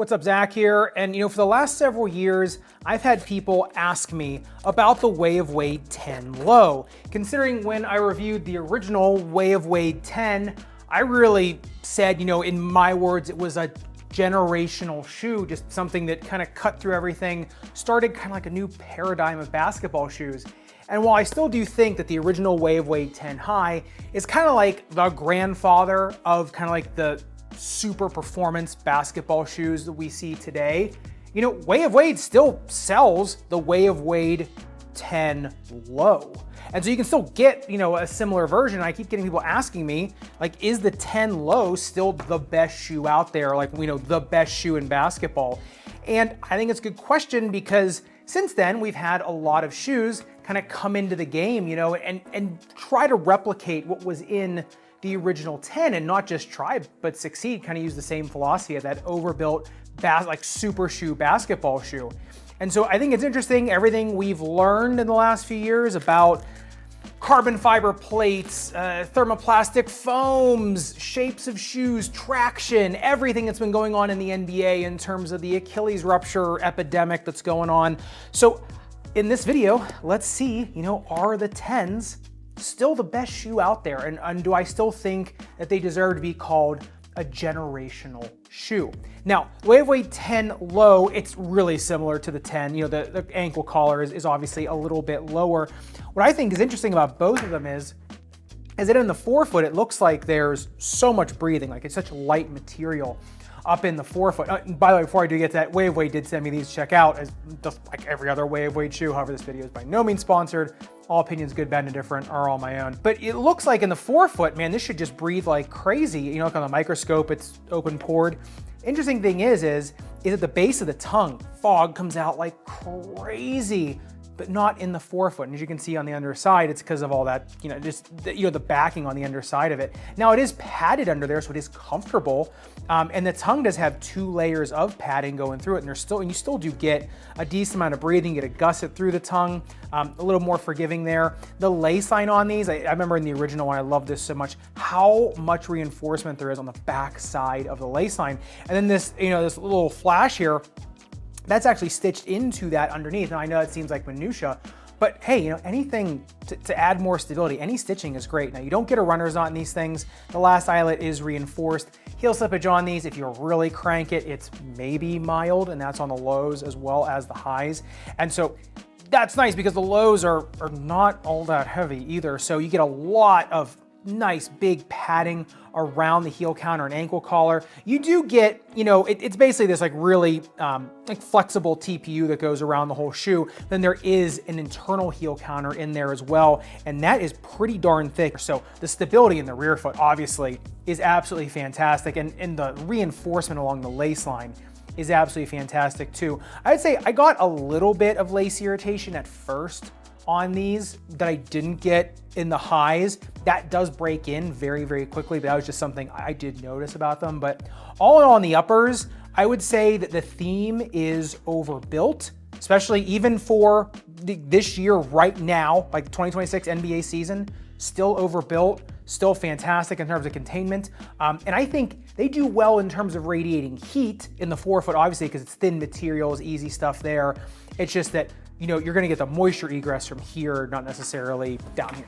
What's up, Zach here? And for the last several years, I've had people ask me about the Way of Wade 10 Low. Considering when I reviewed the original Way of Wade 10, I really said, in my words, it was a generational shoe, just something that kind of cut through everything, started kind of like a new paradigm of basketball shoes. And while I still do think that the original Way of Wade 10 High is kind of like the grandfather of kind of like the super performance basketball shoes that we see today, Way of Wade still sells the Way of Wade 10 Low. And so you can still get, a similar version. I keep getting people asking me, like, is the 10 Low still the best shoe out there? Like, the best shoe in basketball? And I think it's a good question because since then we've had a lot of shoes kind of come into the game, and try to replicate what was in the original 10 and not just try, but succeed, kind of use the same philosophy of that overbuilt, like super shoe basketball shoe. And so I think it's interesting, everything we've learned in the last few years about carbon fiber plates, thermoplastic foams, shapes of shoes, traction, everything that's been going on in the NBA in terms of the Achilles rupture epidemic that's going on. So in this video, let's see, are the 10s still the best shoe out there? And do I still think that they deserve to be called a generational shoe? Now, Way of Wade 10 Low, it's really similar to the 10. The ankle collar is obviously a little bit lower. What I think is interesting about both of them is that in the forefoot, it looks like there's so much breathing, like it's such light material up in the forefoot. By the way, before I do get to that, Way of Wade did send me these to check out, as just like every other Way of Wade shoe. However, this video is by no means sponsored. All opinions, good, bad, and indifferent, are all my own. But it looks like in the forefoot, man, this should just breathe like crazy. Look on the microscope, it's open pored. Interesting thing is at the base of the tongue, fog comes out like crazy, but not in the forefoot. And as you can see on the underside, it's because of all that, the backing on the underside of it. Now it is padded under there, so it is comfortable. And the tongue does have 2 layers of padding going through it, and you still do get a decent amount of breathing, you get a gusset through the tongue, a little more forgiving there. The lace line on these, I remember in the original one, I love this so much, how much reinforcement there is on the back side of the lace line. And then this, this little flash here, that's actually stitched into that underneath. Now I know it seems like minutia, but hey, anything to add more stability, any stitching is great. Now you don't get a runner's knot in these things. The last eyelet is reinforced. Heel slippage on these, if you really crank it, it's maybe mild, and that's on the lows as well as the highs. And so that's nice because the lows are not all that heavy either. So you get a lot of nice big padding around the heel counter and ankle collar. You do get, it's basically this like really like flexible TPU that goes around the whole shoe. Then there is an internal heel counter in there as well, and that is pretty darn thick. So the stability in the rear foot obviously is absolutely fantastic, and the reinforcement along the lace line is absolutely fantastic too. I'd say I got a little bit of lace irritation at first on these that I didn't get in the highs. That does break in very, very quickly, but that was just something I did notice about them. But all in all, on the uppers, I would say that the theme is overbuilt, especially even for this year right now, like the 2026 NBA season, still overbuilt, still fantastic in terms of containment. And I think they do well in terms of radiating heat in the forefoot, obviously, because it's thin materials, easy stuff there. It's just that you're gonna get the moisture egress from here, not necessarily down here.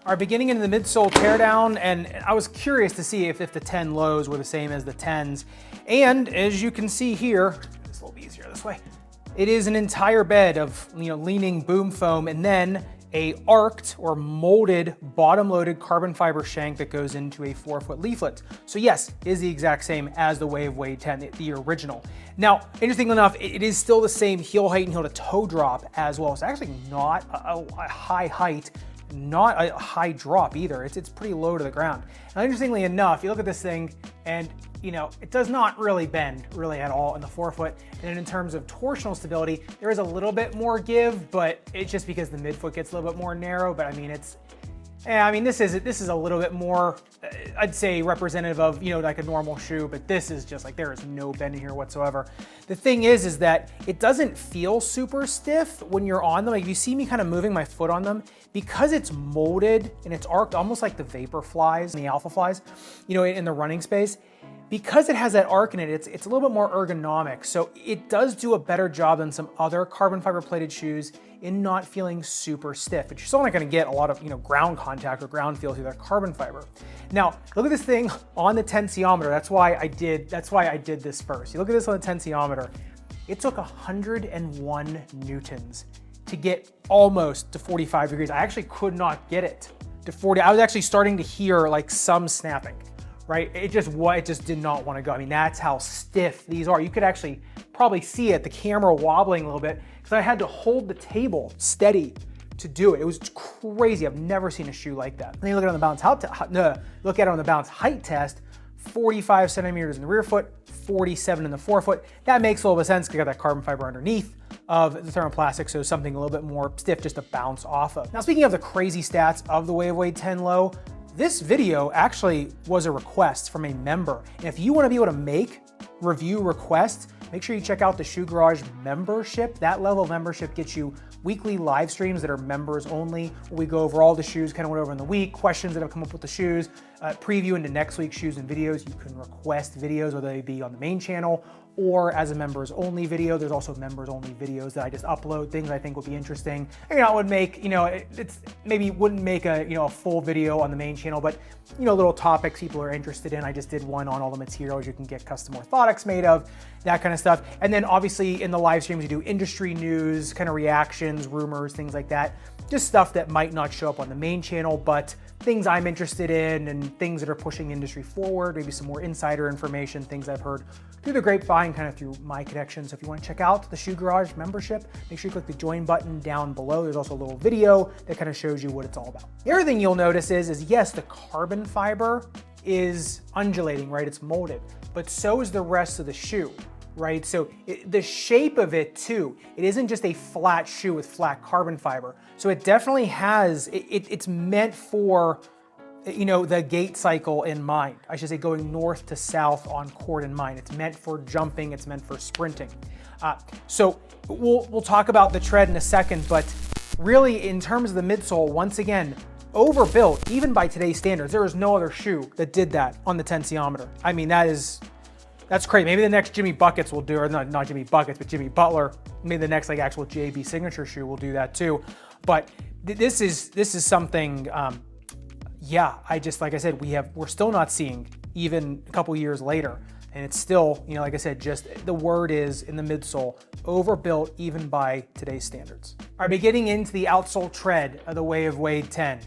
All right, beginning into the midsole teardown, and I was curious to see if the 10 lows were the same as the 10s. And as you can see here, it's a little easier this way, it is an entire bed of leaning boom foam, and then a arced or molded bottom-loaded carbon fiber shank that goes into a forefoot leaflet. So yes, it is the exact same as the Way of Wade 10, the original. Now, interestingly enough, it is still the same heel height and heel to toe drop as well. It's actually not a high height, not a high drop either. It's pretty low to the ground. Now, interestingly enough, you look at this thing and it does not really bend really at all in the forefoot. And in terms of torsional stability, there is a little bit more give, but it's just because the midfoot gets a little bit more narrow. But I mean, I mean, this is a little bit more, I'd say, representative of, you know, like a normal shoe, but this is just like, there is no bend in here whatsoever. The thing is that it doesn't feel super stiff when you're on them. Like if you see me kind of moving my foot on them, because it's molded and it's arced almost like the Vapor Flies and the Alpha Flies, you know, in the running space, because it has that arc in it, it's a little bit more ergonomic. So it does do a better job than some other carbon fiber plated shoes in not feeling super stiff, but you're still not gonna get a lot of, you know, ground contact or ground feel through that carbon fiber. Now, look at this thing on the tensiometer. That's why I did this first. You look at this on the tensiometer. It took 101 newtons to get almost to 45 degrees. I actually could not get it to 40. I was actually starting to hear like some snapping, right? It just did not want to go. I mean, that's how stiff these are. You could actually probably see it, the camera wobbling a little bit, because I had to hold the table steady to do it. It was crazy. I've never seen a shoe like that. And then you look at it on the balance height test, 45 centimeters in the rear foot, 47 in the forefoot. That makes a little bit of sense because you got that carbon fiber underneath of the thermoplastic, so something a little bit more stiff just to bounce off of. Now, speaking of the crazy stats of the Wave Wade 10 Low, this video actually was a request from a member. And if you want to be able to make review requests, make sure you check out the Shoe Garage membership. That level of membership gets you weekly live streams that are members only, where we go over all the shoes, kind of went over in the week, questions that have come up with the shoes, preview into next week's shoes and videos. You can request videos, whether they be on the main channel or as a members only video. There's also members only videos that I just upload, things I think would be interesting. You know, it would make, you know, it's maybe wouldn't make a, you know, a full video on the main channel, but, you know, little topics people are interested in. I just did one on all the materials you can get custom orthotics made of, that kind of stuff. And then obviously in the live streams, you do industry news, kind of reactions, rumors, things like that. Just stuff that might not show up on the main channel, but things I'm interested in and things that are pushing the industry forward, maybe some more insider information, things I've heard through the grapevine, kind of through my connections. So if you want to check out the Shoe Garage membership, make sure you click the join button down below. There's also a little video that kind of shows you what it's all about. The other thing you'll notice is yes, the carbon fiber is undulating, right? It's molded, but so is the rest of the shoe, right? So the shape of it too, it isn't just a flat shoe with flat carbon fiber. So it definitely has, it's meant for, you know, the gait cycle in mind. I should say going north to south on court in mind. It's meant for jumping, it's meant for sprinting. So we'll talk about the tread in a second, but really in terms of the midsole, once again, overbuilt, even by today's standards. There is no other shoe that did that on the tensiometer. I mean, that's crazy. Maybe the next Jimmy Buckets will do, or not Jimmy Buckets, but Jimmy Butler. Maybe the next like actual JB signature shoe will do that too. But this is something. Yeah, like I said, we're still not seeing even a couple years later, and it's still, you know, like I said, just the word is in the midsole, overbuilt even by today's standards. All right, getting into the outsole tread of the Wave Wade 10.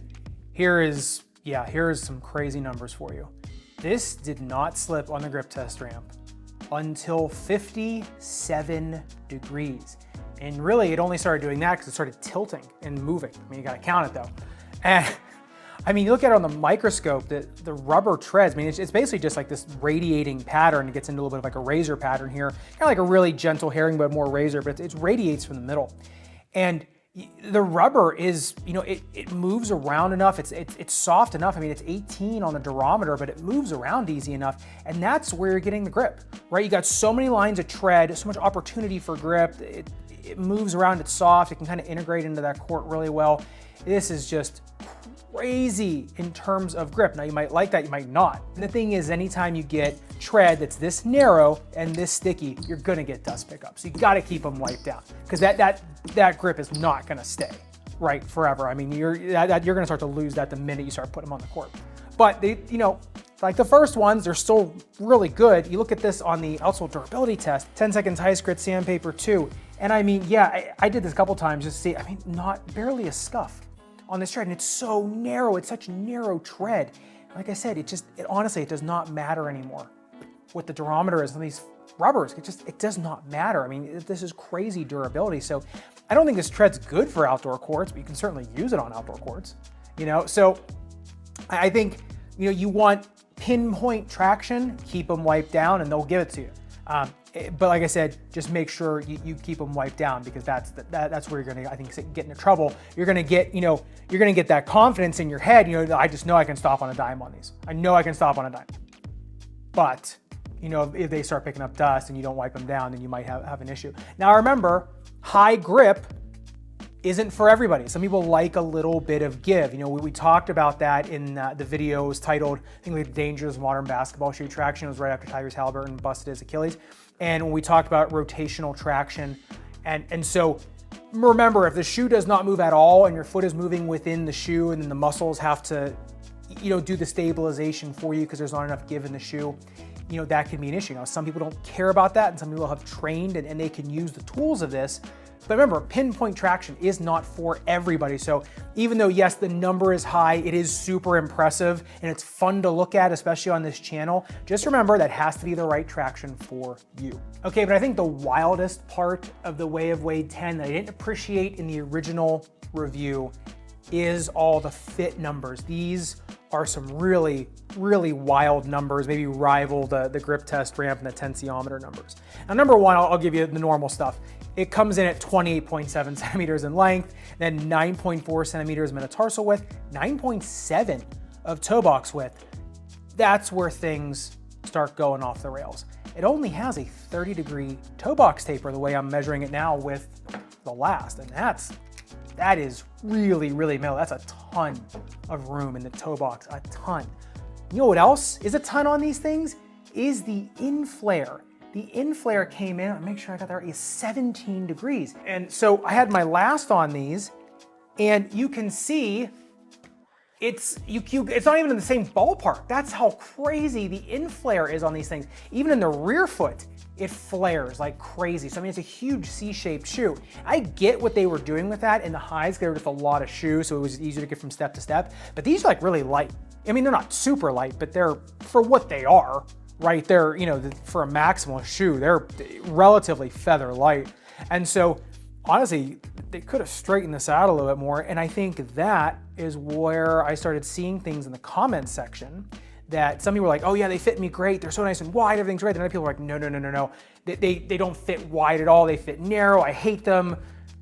Here is some crazy numbers for you. This did not slip on the grip test ramp until 57 degrees. And really, it only started doing that because it started tilting and moving. I mean, you gotta count it though. And I mean, you look at it on the microscope, the rubber treads, I mean, it's basically just like this radiating pattern. It gets into a little bit of like a razor pattern here, kind of like a really gentle herring, but more razor, but it radiates from the middle. And the rubber is, you know, it moves around enough. It's soft enough. I mean, it's 18 on the durometer, but it moves around easy enough. And that's where you're getting the grip, right? You got so many lines of tread, so much opportunity for grip. It moves around, it's soft. It can kind of integrate into that court really well. This is just crazy in terms of grip. Now you might like that, you might not. And the thing is, anytime you get tread that's this narrow and this sticky, you're gonna get dust pickup. So you gotta keep them wiped out because that grip is not gonna stay right forever. I mean, you're gonna start to lose that the minute you start putting them on the court. But they, you know, like the first ones, they're still really good. You look at this on the outsole durability test, 10 seconds high grit sandpaper 2. And I mean, yeah, I did this a couple times just to see, I mean, barely a scuff on this tread, and it's so narrow, it's such narrow tread. Like I said, honestly, it does not matter anymore what the durometer is on these rubbers. It does not matter. I mean, this is crazy durability. So I don't think this tread's good for outdoor courts, but you can certainly use it on outdoor courts, you know? So I think, you know, you want pinpoint traction, keep them wiped down and they'll give it to you. But like I said, just make sure you keep them wiped down, because that's where you're gonna, I think, get into trouble. You're gonna get, you're gonna get that confidence in your head. I just know I can stop on a dime on these. I know I can stop on a dime. But, if they start picking up dust and you don't wipe them down, then you might have an issue. Now remember, high grip isn't for everybody. Some people like a little bit of give. We talked about that in the videos titled, I think, The Dangers of Modern Basketball Shoe Traction. It was right after Tyrese Halliburton busted his Achilles. And when we talked about rotational traction. And so remember, if the shoe does not move at all and your foot is moving within the shoe, and then the muscles have to, do the stabilization for you because there's not enough give in the shoe, that can be an issue. Now, some people don't care about that, and some people have trained and they can use the tools of this. But remember, pinpoint traction is not for everybody. So even though, yes, the number is high, it is super impressive and it's fun to look at, especially on this channel, just remember that has to be the right traction for you. Okay, but I think the wildest part of the Way of Wade 10 that I didn't appreciate in the original review is all the fit numbers. These are some really, really wild numbers, maybe rival the grip test ramp and the tensiometer numbers. Now, number one, I'll give you the normal stuff. It comes in at 28.7 centimeters in length, then 9.4 centimeters metatarsal width, 9.7 of toe box width. That's where things start going off the rails. It only has a 30-degree toe box taper, the way I'm measuring it now with the last, and that is really, really middle. That's a ton of room in the toe box, a ton. You know what else is a ton on these things? Is the in-flare. The in-flare came in, make sure I got that right, is 17 degrees. And so I had my last on these, and you can see it's not even in the same ballpark. That's how crazy the in-flare is on these things. Even in the rear foot, it flares like crazy. So I mean, it's a huge C-shaped shoe. I get what they were doing with that in the highs. They were just a lot of shoes, so it was easier to get from step to step. But these are like really light. I mean, they're not super light, but they're, for what they are, right? They're, for a maximal shoe, they're relatively feather light. And so honestly, they could have straightened this out a little bit more. And I think that is where I started seeing things in the comments section that some people were like, oh yeah, they fit me great. They're so nice and wide, everything's great. And other people were like, no. They don't fit wide at all. They fit narrow. I hate them.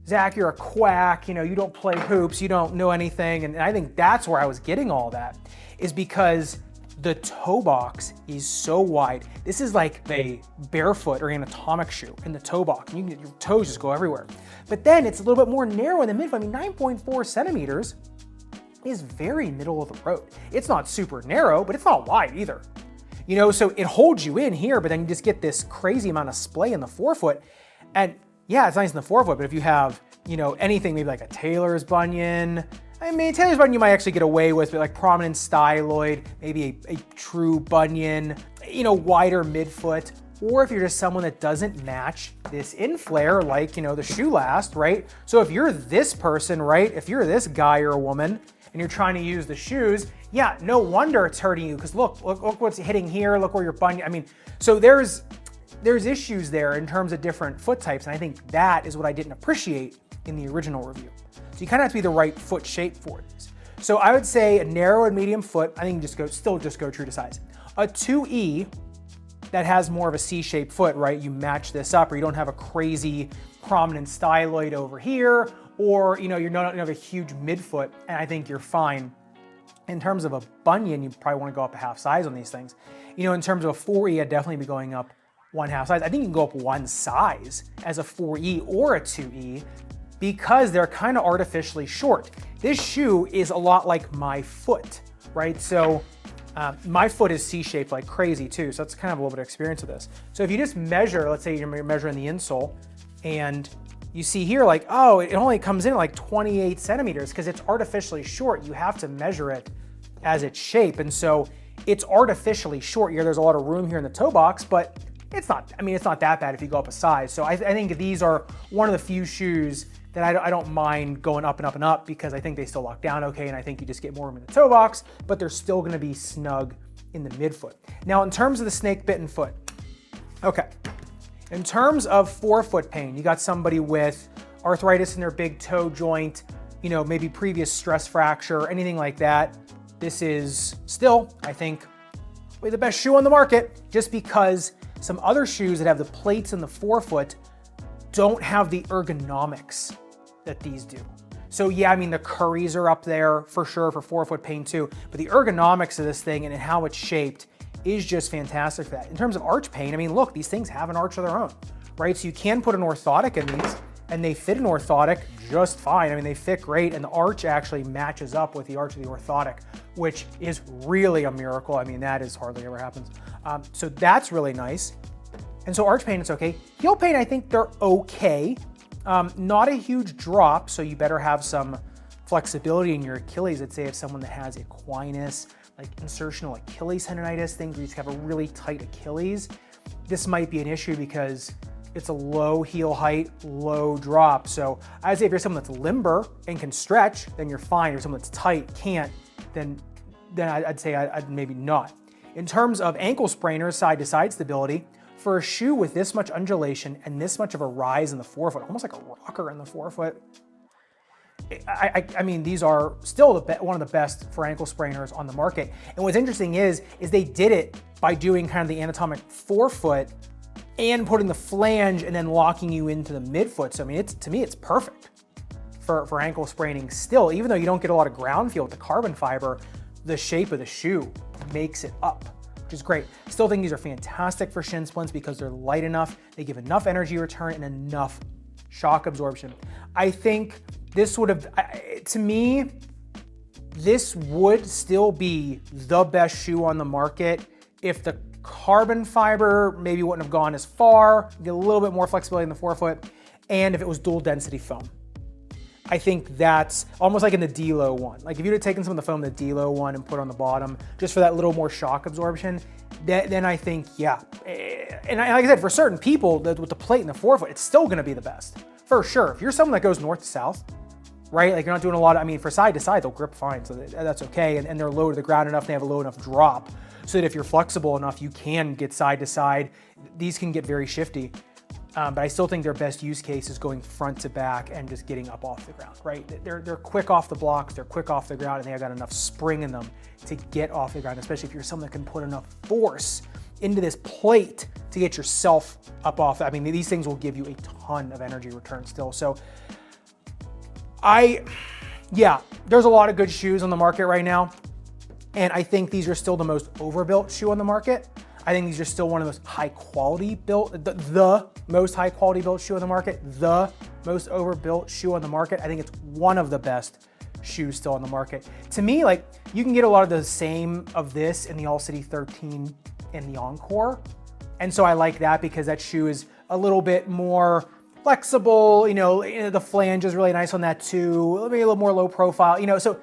Zach, you're a quack. You don't play hoops. You don't know anything. And I think that's where I was getting all that, is because the toe box is so wide. This is like a barefoot or anatomic shoe in the toe box. You can get your toes just go everywhere. But then it's a little bit more narrow in the midfoot. I mean, 9.4 centimeters is very middle of the road. It's not super narrow, but it's not wide either. So it holds you in here, but then you just get this crazy amount of splay in the forefoot. And yeah, it's nice in the forefoot, but if you have, anything, maybe like a tailor's bunion, I mean, tailor's bunion you might actually get away with, but like prominent styloid, maybe a true bunion, wider midfoot, or if you're just someone that doesn't match this in-flare, like, the shoe last, right? So if you're this person, right? If you're this guy or a woman and you're trying to use the shoes, yeah, no wonder it's hurting you, because look what's hitting here, look where your bunion, I mean, so there's issues there in terms of different foot types, and I think that is what I didn't appreciate in the original review. So you kind of have to be the right foot shape for this. So I would say a narrow and medium foot, I think still just go true to size. A 2E that has more of a C-shaped foot, right? You match this up, or you don't have a crazy prominent styloid over here, or you don't have a huge midfoot, and I think you're fine. In terms of a bunion, you probably want to go up a half size on these things. In terms of a 4E, I'd definitely be going up one half size. I think you can go up one size as a 4E or a 2E, because they're kind of artificially short. This shoe is a lot like my foot, right? So my foot is C-shaped like crazy too, so that's kind of a little bit of experience with this. So if you just measure, let's say you're measuring the insole, and you see here like, oh, it only comes in at like 28 centimeters because it's artificially short. You have to measure it as its shape, and so it's artificially short here. There's a lot of room here in the toe box, but it's not that bad if you go up a size. So I think these are one of the few shoes that I don't mind going up and up and up, because I think they still lock down okay, and I think you just get more room in the toe box, but they're still gonna be snug in the midfoot. Now, in terms of the snake bitten foot, okay. In terms of forefoot pain, you got somebody with arthritis in their big toe joint, maybe previous stress fracture, anything like that. This is still, I think, the best shoe on the market, just because Some other shoes that have the plates in the forefoot don't have the ergonomics that these do. So yeah, I mean, the Currys are up there for sure for forefoot pain too, but the ergonomics of this thing and how it's shaped is just fantastic for that. In terms of arch pain, I mean, look, these things have an arch of their own, right? So you can put an orthotic in these and they fit an orthotic just fine. I mean, they fit great, and the arch actually matches up with the arch of the orthotic, which is really a miracle. I mean, that is hardly ever happens. So that's really nice. And so arch pain, it's okay. Heel pain, I think they're okay. Not a huge drop, so you better have some flexibility in your Achilles. I'd say if someone that has equinus, like insertional Achilles tendonitis, things where you have a really tight Achilles, this might be an issue because it's a low heel height, low drop. So I'd say if you're someone that's limber and can stretch, then you're fine. If you're someone that's tight, can't, then I'd say I'd maybe not. In terms of ankle sprainers, side-to-side stability, for a shoe with this much undulation and this much of a rise in the forefoot, almost like a rocker in the forefoot, I mean, these are still one of the best for ankle sprainers on the market. And what's interesting is they did it by doing kind of the anatomic forefoot and putting the flange and then locking you into the midfoot. So I mean, to me, it's perfect for ankle spraining still, even though you don't get a lot of ground feel with the carbon fiber, the shape of the shoe makes it up, which is great. Still think these are fantastic for shin splints because they're light enough, they give enough energy return and enough shock absorption. I think this would have, to me, this would still be the best shoe on the market if the carbon fiber maybe wouldn't have gone as far, get a little bit more flexibility in the forefoot, and if it was dual density foam. I think that's almost like in the D-Low one. Like if you'd have taken some of the foam in the D-Low one and put on the bottom, just for that little more shock absorption, then I think, yeah. And like I said, for certain people with the plate in the forefoot, it's still gonna be the best, for sure. If you're someone that goes north to south, right? Like you're not doing a lot of, I mean, for side to side, they'll grip fine, so that's okay. And they're low to the ground enough, and they have a low enough drop, so that if you're flexible enough, you can get side to side. These can get very shifty. But I still think their best use case is going front to back and just getting up off the ground, right? They're quick off the blocks, they're quick off the ground, and they've got enough spring in them to get off the ground, especially if you're someone that can put enough force into this plate to get yourself up off. I mean, these things will give you a ton of energy return still. So yeah, there's a lot of good shoes on the market right now. And I think these are still the most overbuilt shoe on the market. I think these are still one of the most high quality built, the most high quality built shoe on the market, the most overbuilt shoe on the market. I think it's one of the best shoes still on the market. To me, like, you can get a lot of the same of this in the All City 13 and the Encore. And so I like that because that shoe is a little bit more flexible, you know, the flange is really nice on that too, maybe a little more low profile, you know, so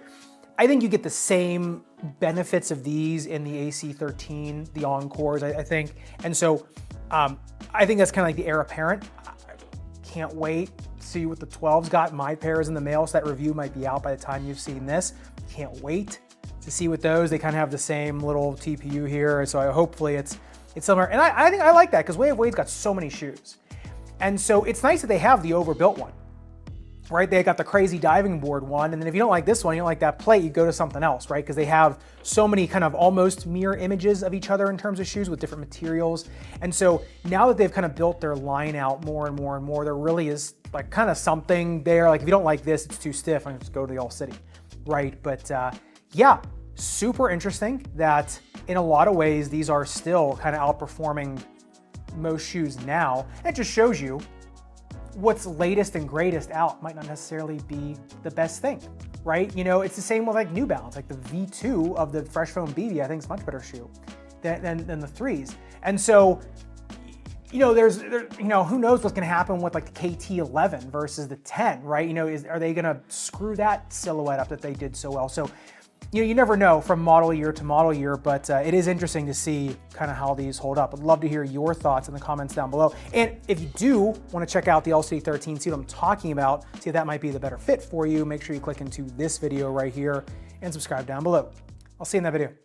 I think you get the same benefits of these in the AC13, the Encores, I think. And so I think that's kind of like the heir apparent. I can't wait to see what the 12's got. My pair is in the mail, so that review might be out by the time you've seen this. Can't wait to see what those, they kind of have the same little TPU here. So hopefully it's similar. And I think I like that because Way of Wade's got so many shoes. And so it's nice that they have the overbuilt one, right? They got the crazy diving board one. And then if you don't like this one, you don't like that plate, you go to something else, right? Because they have so many kind of almost mirror images of each other in terms of shoes with different materials. And so now that they've kind of built their line out more and more and more, there really is like kind of something there. Like if you don't like this, it's too stiff, I can just go to the All City, right? But yeah, super interesting that in a lot of ways, these are still kind of outperforming most shoes now. It just shows you what's latest and greatest out might not necessarily be the best thing, right? You know, it's the same with like New Balance, like the V2 of the Fresh Foam BB, I think is a much better shoe than the 3s. And so, you know, you know, who knows what's gonna happen with like the KT11 versus the 10, right? You know, are they gonna screw that silhouette up that they did so well? So, you know, you never know from model year to model year, but it is interesting to see kind of how these hold up. I'd love to hear your thoughts in the comments down below. And if you do want to check out the All City 13, see what I'm talking about, see if that might be the better fit for you, make sure you click into this video right here and subscribe down below. I'll see you in that video.